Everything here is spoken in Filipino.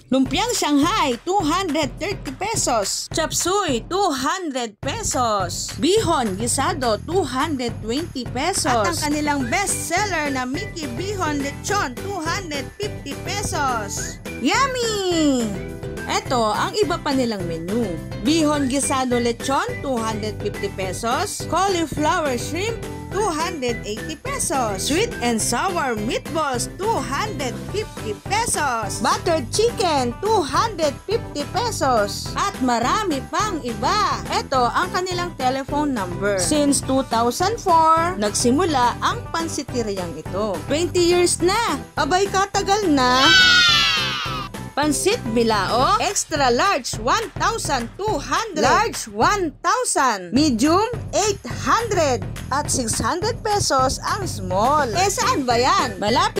Lumpiang Shanghai, 230 pesos. Chop suey, 200 pesos. Bihon gisado, 220 pesos. At ang kanilang bestseller na Mickey Bihon Lechon, 250 pesos. Yummy! Eto ang iba pa nilang menu. Bihon gisado lechon, 250 pesos. Cauliflower shrimp, 280 pesos. Sweet and sour meatballs, 250 pesos. Buttered chicken, 250 pesos. At marami pang iba. Ito ang kanilang telephone number. Since 2004, nagsimula ang pansiteriyang ito. 20 years na. Abay katagal na. Pansit Bilao, extra large 1,200, large 1,000, medium 800, at 600 pesos ang small. Eh saan ba yan? Malapit